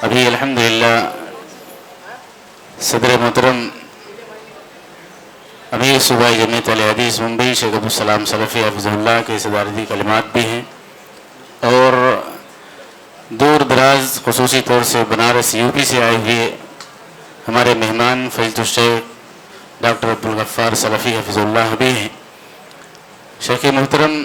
ابھی الحمدللہ صدر محترم امیر صوبائی جمعیت اہل حدیث ممبئی شیخ عبدالسلام سلفی حفظہ اللہ کے صدارتی کلمات بھی ہیں، اور دور دراز خصوصی طور سے بنارس یو پی سے آئے ہوئے ہمارے مہمان فضیلۃ الشیخ ڈاکٹر عبدالغفار سلفی حفظہ اللہ بھی ہیں۔ شیخ محترم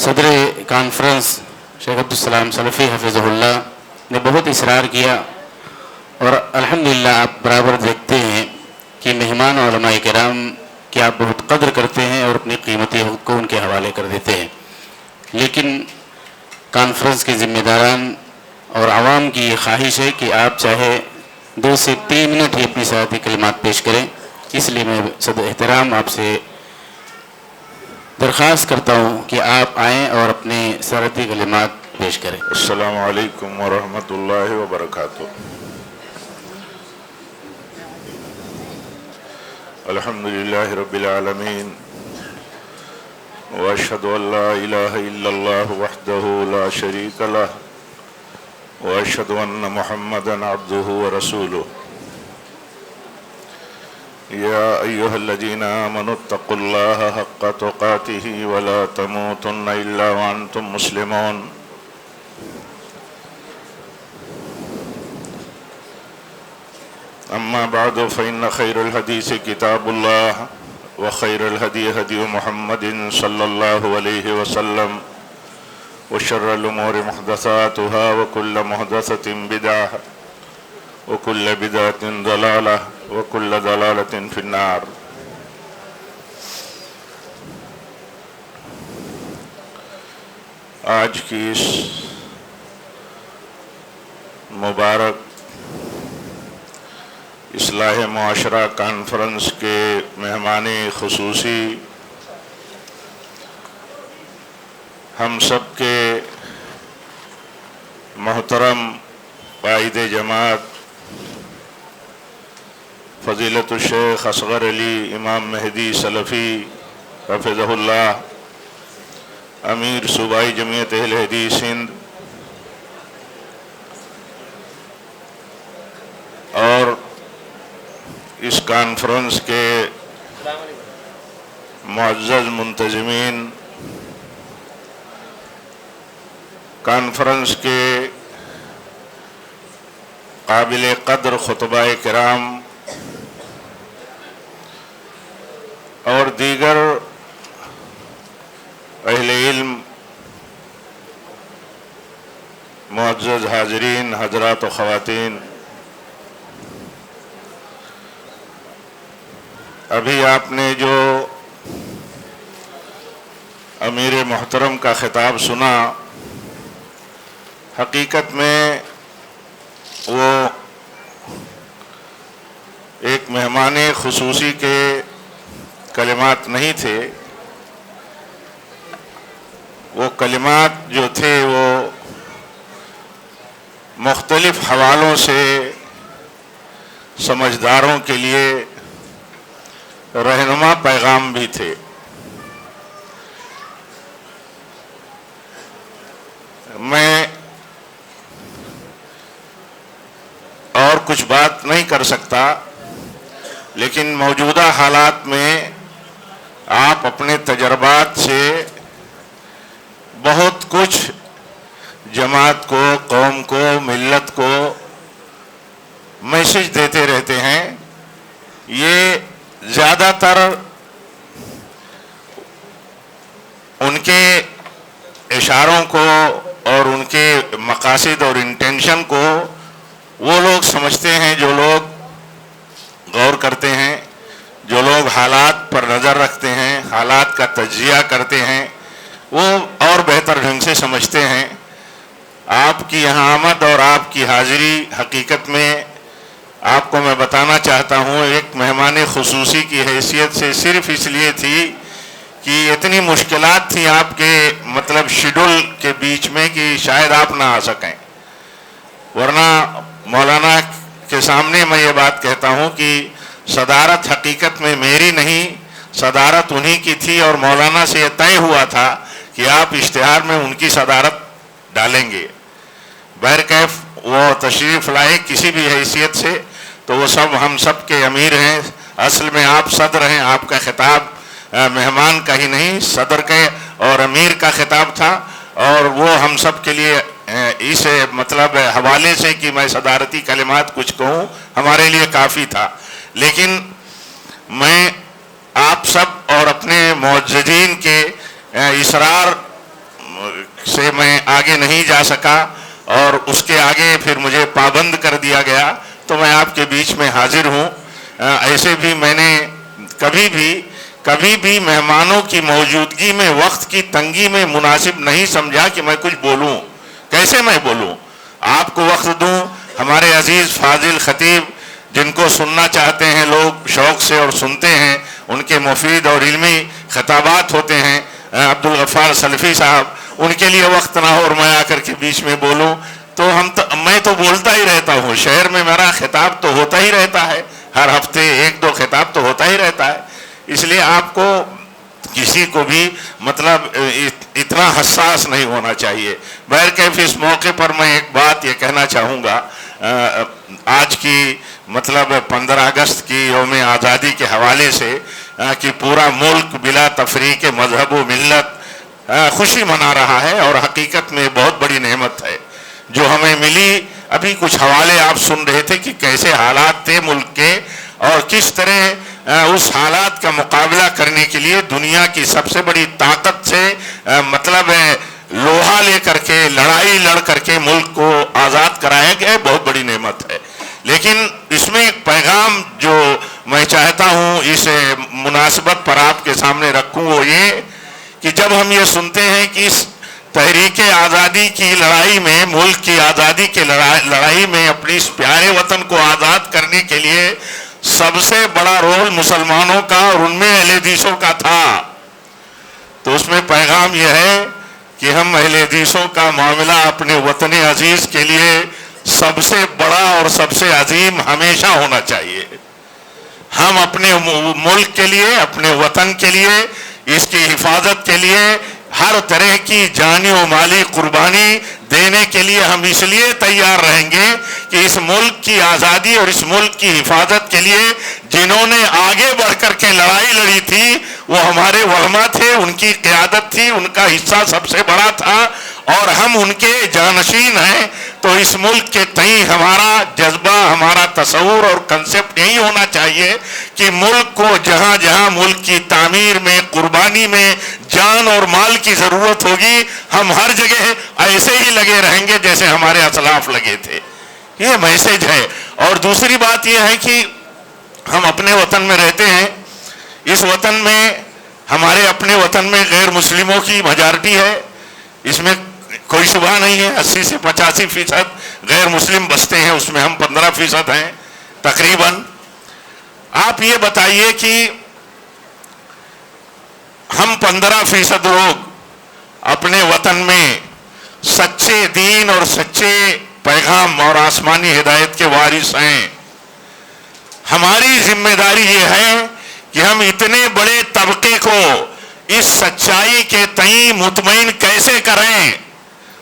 صدر کانفرنس شیخ عبدالسلام سلفی حفظہ اللہ نے بہت اصرار کیا، اور الحمدللہ آپ برابر دیکھتے ہیں کہ مہمان علماء کرام کی آپ بہت قدر کرتے ہیں اور اپنی قیمتی وقت کو ان کے حوالے کر دیتے ہیں، لیکن کانفرنس کے ذمہ داران اور عوام کی یہ خواہش ہے کہ آپ چاہے 2 سے 3 منٹ ہی اپنی صدارتی کلمات پیش کریں، اس لیے میں صدر احترام آپ سے درخواست کرتا ہوں کہ آپ آئیں اور اپنے صدارتی کلمات پیش کریں۔ السلام علیکم ورحمۃ اللہ وبرکاتہ۔ الحمد للہ رب العالمین، واشہد ان لا الہ الا اللہ وحدہ لا شریک لہ، واشہد ان محمدا عبدہ ورسولہ۔ یا ایہا الذین آمنوا اتقوا اللہ حق تقاتہ ولا تموتن الا وانتم مسلمون۔ اما بعد فإن خير الحديث كتاب الله، وخير الهدي هدي محمد صلى الله عليه وسلم، وشر الأمور محدثاتها، وكل محدثة بدعة، وكل بدعة ضلالة، وكل ضلالة في النار۔ آج کی اس مبارک اصلاح معاشرہ کانفرنس کے مہمان خصوصی ہم سب کے محترم قائد جماعت فضیلت الشیخ اصغر علی امام مہدی سلفی حفظہ اللہ، امیر صوبائی جمعیت اہل حدیث ہند، اور اس کانفرنس کے معزز منتظمین، کانفرنس کے قابل قدر خطباء کرام اور دیگر اہل علم، معزز حاضرین حضرات و خواتین، ابھی آپ نے جو امیر محترم کا خطاب سنا، حقیقت میں وہ ایک مہمان خصوصی کے کلمات نہیں تھے، وہ کلمات جو تھے وہ مختلف حوالوں سے سمجھداروں کے لیے رہنما پیغام بھی تھے۔ میں اور کچھ بات نہیں کر سکتا، لیکن موجودہ حالات میں آپ اپنے تجربات سے بہت کچھ جماعت کو، قوم کو، ملت کو میسج دیتے رہتے ہیں۔ یہ زیادہ تر ان کے اشاروں کو اور ان کے مقاصد اور انٹینشن کو وہ لوگ سمجھتے ہیں جو لوگ غور کرتے ہیں، جو لوگ حالات پر نظر رکھتے ہیں، حالات کا تجزیہ کرتے ہیں، وہ اور بہتر ڈھنگ سے سمجھتے ہیں۔ آپ کی یہاں آمد اور آپ کی حاضری حقیقت میں آپ کو میں بتانا چاہتا ہوں ایک مہمان خصوصی کی حیثیت سے صرف اس لیے تھی کہ اتنی مشکلات تھیں آپ کے مطلب شیڈول کے بیچ میں کہ شاید آپ نہ آ سکیں، ورنہ مولانا کے سامنے میں یہ بات کہتا ہوں کہ صدارت حقیقت میں میری نہیں، صدارت انہی کی تھی، اور مولانا سے یہ طے ہوا تھا کہ آپ اشتہار میں ان کی صدارت ڈالیں گے۔ بہرکیف وہ تشریف لائے کسی بھی حیثیت سے تو وہ سب ہم سب کے امیر ہیں. اصل میں آپ صدر ہیں, آپ کا خطاب مہمان کا ہی نہیں صدر کے اور امیر کا خطاب تھا, اور وہ ہم سب کے لیے اس مطلب حوالے سے کہ میں صدارتی کلمات کچھ کہوں ہمارے لیے کافی تھا. لیکن میں آپ سب اور اپنے معززین کے اصرار سے میں آگے نہیں جا سکا اور اس کے آگے پھر مجھے پابند کر دیا گیا, تو میں آپ کے بیچ میں حاضر ہوں. ایسے بھی میں نے کبھی بھی مہمانوں کی موجودگی میں وقت کی تنگی میں مناسب نہیں سمجھا کہ میں کچھ بولوں. کیسے میں بولوں, آپ کو وقت دوں. ہمارے عزیز فاضل خطیب جن کو سننا چاہتے ہیں لوگ شوق سے اور سنتے ہیں, ان کے مفید اور علمی خطابات ہوتے ہیں, عبدالغفار سلفی صاحب, ان کے لیے وقت نہ ہو اور میں آ کر کے بیچ میں بولوں تو میں تو بولتا ہی رہتا ہوں. شہر میں میرا خطاب تو ہوتا ہی رہتا ہے, ہر ہفتے ایک دو خطاب تو ہوتا ہی رہتا ہے. اس لیے آپ کو کسی کو بھی مطلب اتنا حساس نہیں ہونا چاہیے. بہرکیف اس موقع پر میں ایک بات یہ کہنا چاہوں گا, آج کی مطلب 15 اگست کی یوم آزادی کے حوالے سے کہ پورا ملک بلا تفریق مذہب و ملت خوشی منا رہا ہے, اور حقیقت میں بہت بڑی نعمت ہے جو ہمیں ملی. ابھی کچھ حوالے آپ سن رہے تھے کہ کیسے حالات تھے ملک کے, اور کس طرح اس حالات کا مقابلہ کرنے کے لیے دنیا کی سب سے بڑی طاقت سے مطلب لوہا لے کر کے لڑائی لڑ کر کے ملک کو آزاد کرایا گیا. بہت بڑی نعمت ہے. لیکن اس میں ایک پیغام جو میں چاہتا ہوں اس مناسبت پر آپ کے سامنے رکھوں, وہ یہ کہ جب ہم یہ سنتے ہیں کہ اس تحریک آزادی کی لڑائی میں, ملک کی آزادی کی لڑائی میں اپنے اس پیارے وطن کو آزاد کرنے کے لیے سب سے بڑا رول مسلمانوں کا اور ان میں اہل حدیثوں کا تھا, تو اس میں پیغام یہ ہے کہ ہم اہل حدیثوں کا معاملہ اپنے وطن عزیز کے لیے سب سے بڑا اور سب سے عظیم ہمیشہ ہونا چاہیے. ہم اپنے ملک کے لیے, اپنے وطن کے لیے, اس کی حفاظت کے لیے ہر طرح کی جانی و مالی قربانی دینے کے لیے ہم اس لیے تیار رہیں گے کہ اس ملک کی آزادی اور اس ملک کی حفاظت کے لیے جنہوں نے آگے بڑھ کر کے لڑائی لڑی تھی وہ ہمارے علماء تھے, ان کی قیادت تھی, ان کا حصہ سب سے بڑا تھا, اور ہم ان کے جانشین ہیں. تو اس ملک کے تئیں ہمارا جذبہ, ہمارا تصور اور کنسپٹ یہی ہونا چاہیے کہ ملک کو جہاں جہاں ملک کی تعمیر میں, قربانی میں جان اور مال کی ضرورت ہوگی ہم ہر جگہ ایسے ہی لگے رہیں گے جیسے ہمارے اسلاف لگے تھے. یہ میسج ہے. اور دوسری بات یہ ہے کہ ہم اپنے وطن میں رہتے ہیں, اس وطن میں ہمارے اپنے وطن میں غیر مسلموں کی میجارٹی ہے, اس میں کوئی شبہ نہیں ہے. 80 سے 85% غیر مسلم بستے ہیں, اس میں ہم 15% ہیں تقریباً. آپ یہ بتائیے کہ ہم 15% لوگ اپنے وطن میں سچے دین اور سچے پیغام اور آسمانی ہدایت کے وارث ہیں. ہماری ذمہ داری یہ ہے کہ ہم اتنے بڑے طبقے کو اس سچائی کے تئیں مطمئن کیسے کریں.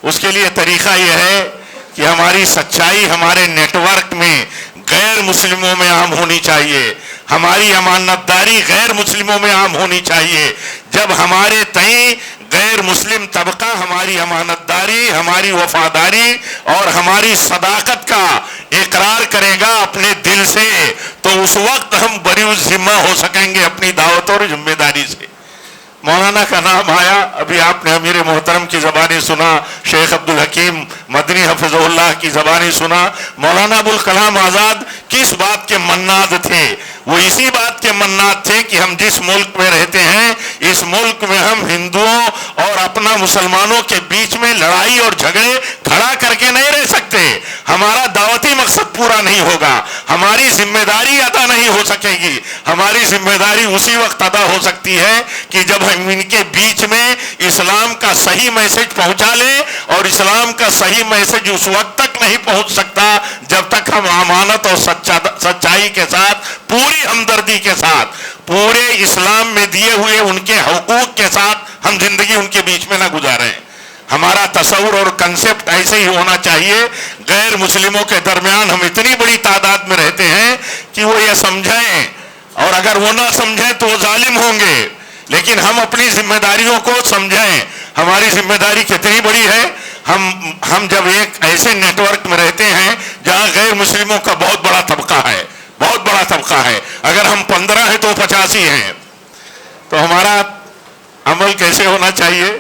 اس کے لیے طریقہ یہ ہے کہ ہماری سچائی ہمارے نیٹ ورک میں غیر مسلموں میں عام ہونی چاہیے, ہماری امانت داری غیر مسلموں میں عام ہونی چاہیے. جب ہمارے تئیں غیر مسلم طبقہ ہماری امانت داری, ہماری وفاداری اور ہماری صداقت کا اقرار کرے گا اپنے دل سے, تو اس وقت ہم بری الذمہ ہو سکیں گے اپنی دعوت اور ذمہ داری سے. مولانا کا نام آیا, ابھی آپ نے امیر محترم کی زبانی سنا, شیخ عبدالحکیم مدنی حفظ اللہ کی زبانی سنا. مولانا ابوالکلام آزاد کس بات کے مناد تھے؟ وہ اسی بات کے مناد تھے کہ ہم جس ملک میں رہتے ہیں اس ملک میں ہم ہندوؤں اور اپنا مسلمانوں کے بیچ میں لڑائی اور جھگڑے کھڑا کر کے نہیں رہ سکتے. ہمارا دعوتی مقصد پورا نہیں ہوگا, ہماری ذمہ داری ادا نہیں ہو سکے گی. ہماری ذمہ داری اسی وقت ادا ہو سکتی ہے کہ جب ہم ان کے بیچ میں اسلام کا صحیح میسج پہنچا لیں, اور اسلام کا صحیح میسج اس وقت تک نہیں پہنچ سکتا جب تک ہم امانت اور سچائی کے ساتھ, پوری ہمدردی کے ساتھ, پورے اسلام میں دیے ہوئے ان کے حقوق کے ساتھ ہم زندگی ان کے بیچ میں نہ گزاریں. ہمارا تصور اور کنسپٹ ایسے ہی ہونا چاہیے. غیر مسلموں کے درمیان ہم اتنی بڑی تعداد میں رہتے ہیں کہ وہ یہ سمجھیں, اور اگر وہ نہ سمجھیں تو وہ ظالم ہوں گے, لیکن ہم اپنی ذمہ داریوں کو سمجھیں. ہماری ذمہ داری کتنی بڑی ہے. ہم جب ایک ایسے نیٹ ورک میں رہتے ہیں جہاں غیر مسلموں کا بہت بڑا طبقہ ہے, بہت بڑا طبقہ ہے, اگر ہم 15 ہیں تو 85 ہیں, تو ہمارا عمل کیسے ہونا چاہیے؟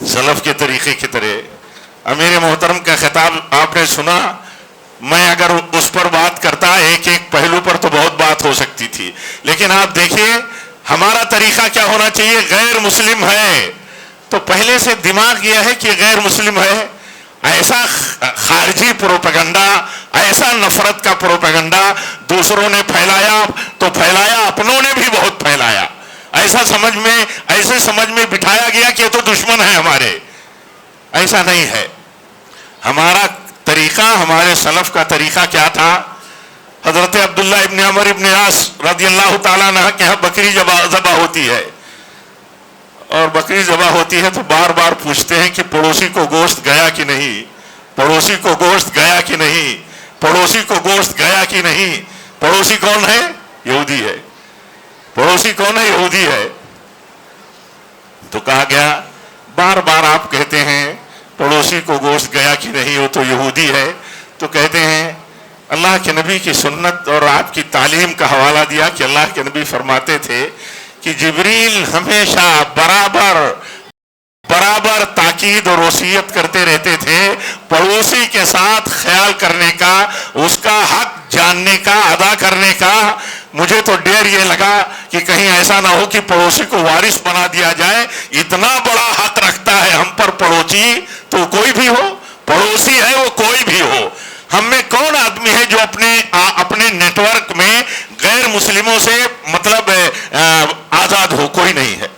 سلف کے طریقے کی طرح. امیر محترم کا خطاب آپ نے سنا, میں اگر اس پر بات کرتا ایک ایک پہلو پر تو بہت بات ہو سکتی تھی, لیکن آپ دیکھیے ہمارا طریقہ کیا ہونا چاہیے. غیر مسلم ہے تو پہلے سے دماغ یہ ہے کہ غیر مسلم ہے, ایسا خارجی پروپیگنڈا, ایسا نفرت کا پروپیگنڈا دوسروں نے پھیلایا تو پھیلایا, اپنوں نے بھی بہت پھیلایا. ایسے سمجھ میں بٹھایا گیا کہ یہ تو دشمن ہے ہمارے. ایسا نہیں ہے. ہمارا طریقہ, ہمارے سلف کا طریقہ کیا تھا؟ حضرت عبداللہ ابن عمر ابن عاص رضی اللہ تعالیٰ عنہ کے یہاں بکری ذبح ہوتی ہے, اور بکری ذبح ہوتی ہے تو بار بار پوچھتے ہیں کہ پڑوسی کو گوشت گیا کہ نہیں, پڑوسی کو گوشت گیا کہ نہیں, پڑوسی کو گوشت گیا کہ نہیں. پڑوسی کون ہے؟ یہودی ہے. پڑوسی کون ہے؟ یہودی ہے. تو کہا گیا بار بار آپ کہتے ہیں پڑوسی کو گوشت گیا کہ نہیں, وہ تو یہودی ہے. تو کہتے ہیں اللہ کے نبی کی سنت اور آپ کی تعلیم کا حوالہ دیا کہ اللہ کے نبی فرماتے تھے کہ جبریل ہمیشہ برابر تاکید اور وصیت کرتے رہتے تھے پڑوسی کے ساتھ خیال کرنے کا, اس کا حق جاننے کا, ادا کرنے کا. مجھے تو ڈر یہ لگا کہ کہیں ایسا نہ ہو کہ پڑوسی کو وارث بنا دیا جائے. اتنا بڑا حق رکھتا ہے ہم پر پڑوسی, تو کوئی بھی ہو پڑوسی ہے, وہ کوئی بھی ہو. ہم میں کون آدمی ہے جو اپنے نیٹ ورک میں غیر مسلموں سے مطلب آزاد ہو؟ کوئی نہیں ہے.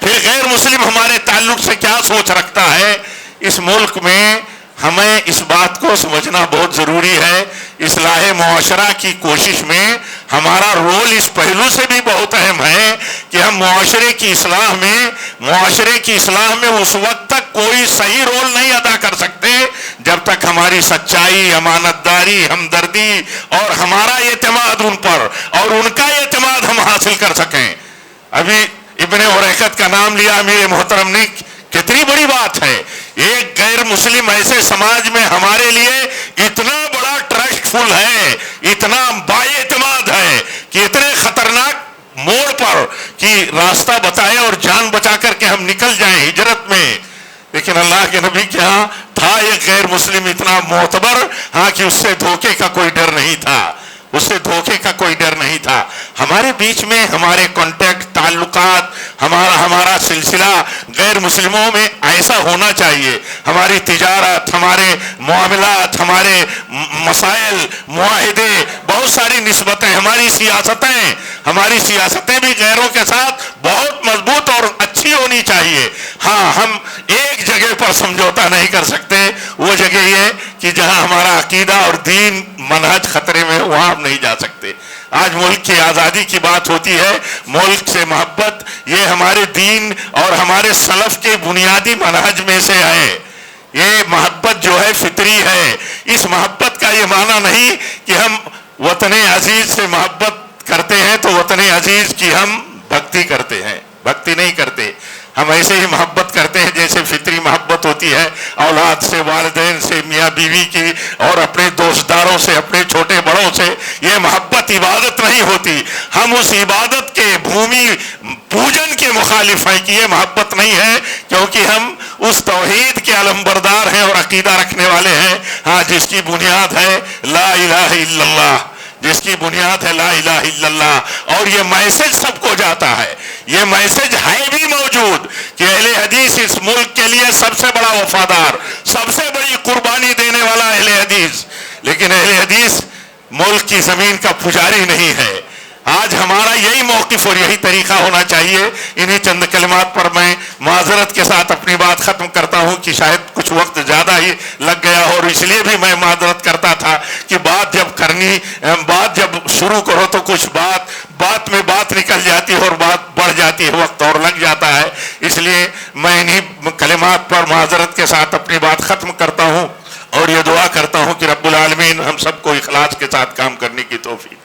پھر غیر مسلم ہمارے تعلق سے کیا سوچ رکھتا ہے؟ اس ملک میں ہمیں اس بات کو سمجھنا بہت ضروری ہے. اصلاح معاشرہ کی کوشش میں ہمارا رول اس پہلو سے بھی بہت اہم ہے کہ ہم معاشرے کی اصلاح میں اس وقت تک کوئی صحیح رول نہیں ادا کر سکتے جب تک ہماری سچائی, امانت داری, ہمدردی اور ہمارا اعتماد ان پر اور ان کا اعتماد ہم حاصل کر سکیں. ابھی ابن اریقت کا نام لیا امیر محترم نے, کتنی بڑی بات ہے. ایک غیر مسلم ایسے سماج میں ہمارے لیے اتنا بڑا ٹرسٹ فل ہے, اتنا بااعتماد ہے کہ اتنے خطرناک موڑ پر کہ راستہ بتائے اور جان بچا کر کے ہم نکل جائیں ہجرت میں. لیکن اللہ کے نبی کے ہاں تھا ایک غیر مسلم اتنا معتبر, ہاں کہ اس سے دھوکے کا کوئی ڈر نہیں تھا, اس سے دھوکے کا کوئی ڈر نہیں تھا. ہمارے بیچ میں ہمارے کانٹیکٹ, تعلقات, ہمارا سلسلہ غیر مسلموں میں ایسا ہونا چاہیے. ہماری تجارت, ہمارے معاملات, ہمارے مسائل, معاہدے, بہت ساری نسبتیں, ہماری سیاستیں بھی غیروں کے ساتھ بہت مضبوط اور اچھی ہونی چاہیے. ہاں, ہم ایک جگہ پر سمجھوتا نہیں کر سکتے, وہ جگہ یہ کہ جہاں ہمارا عقیدہ اور دین منہج خطرے میں, وہاں ہم نہیں جا سکتے. آج ملک کی آزادی کی بات ہوتی ہے, ملک سے محبت, یہ ہمارے دین اور ہمارے سلف کے بنیادی منہج میں سے ہے. یہ محبت جو ہے فطری ہے. اس محبت کا یہ معنی نہیں کہ ہم وطن عزیز سے محبت کرتے ہیں تو وطن عزیز کی ہم بھکتی کرتے ہیں. بھکتی نہیں کرتے, ہم ایسے ہی محبت کرتے ہیں جیسے فطری محبت ہوتی ہے اولاد سے, والدین سے, میاں بیوی کی, اور اپنے دوستداروں سے, اپنے چھوٹے بڑوں سے. یہ محبت عبادت نہیں ہوتی. ہم اس عبادت کے بھومی پوجن کے مخالف ہیں کہ یہ محبت نہیں ہے, کیونکہ ہم اس توحید کے علمبردار ہیں اور عقیدہ رکھنے والے ہیں, ہاں, جس کی بنیاد ہے لا الہ الا اللہ, جس کی بنیاد ہے لا الہ الا اللہ. اور یہ میسج سب کو جاتا ہے, یہ میسج ہے بھی موجود کہ اہل حدیث اس ملک کے لیے سب سے بڑا وفادار, سب سے بڑی قربانی دینے والا اہل حدیث. لیکن اہل حدیث ملک کی زمین کا پجاری نہیں ہے. آج ہمارا یہی موقف اور یہی طریقہ ہونا چاہیے. انہی چند کلمات پر میں معذرت کے ساتھ اپنی بات ختم کرتا ہوں کہ شاید کچھ وقت زیادہ ہی لگ گیا, اور اس لیے بھی میں معذرت کرتا تھا کہ بات جب شروع کرو تو کچھ بات میں بات نکل جاتی ہے اور بات بڑھ جاتی ہے, وقت اور لگ جاتا ہے. اس لیے میں انہیں کلمات پر معذرت کے ساتھ اپنی بات ختم کرتا ہوں اور یہ دعا کرتا ہوں کہ رب العالمین ہم سب کو اخلاص کے ساتھ کام کرنے کی توفیق،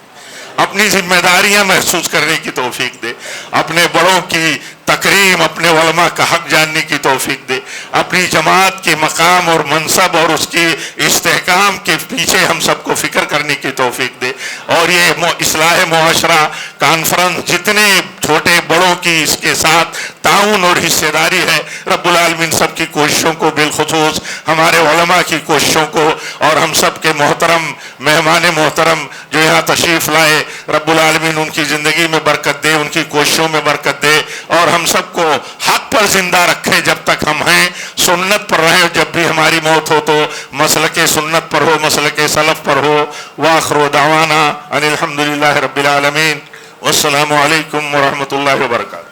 اپنی ذمہ داریاں محسوس کرنے کی توفیق دے، اپنے بڑوں کی تکریم، اپنے علماء کا حق جاننے کی توفیق دے، اپنی جماعت کے مقام اور منصب اور اس کی استحکام کے پیچھے ہم سب کو فکر کرنے کی توفیق دے، اور یہ اصلاح معاشرہ کانفرنس جتنے چھوٹے بڑوں کی اس کے ساتھ تعاون اور حصہ داری ہے، رب العالمین سب کی کوششوں کو، بالخصوص ہمارے علماء کی کوششوں کو، اور ہم سب کے محترم مہمان محترم جو یہاں تشریف لائے، رب العالمین ان کی زندگی میں برکت دے، ان کی کوششوں میں برکت دے، اور ہم سب کو حق پر زندہ رکھے جب تک ہم ہیں، سنت پر رہیں، جب بھی ہماری موت ہو تو مسلک سنت پر ہو، مسلک سلف پر ہو۔ وآخر دعوانا ان الحمدللہ رب العالمین، والسلام علیکم ورحمۃ اللہ وبرکاتہ۔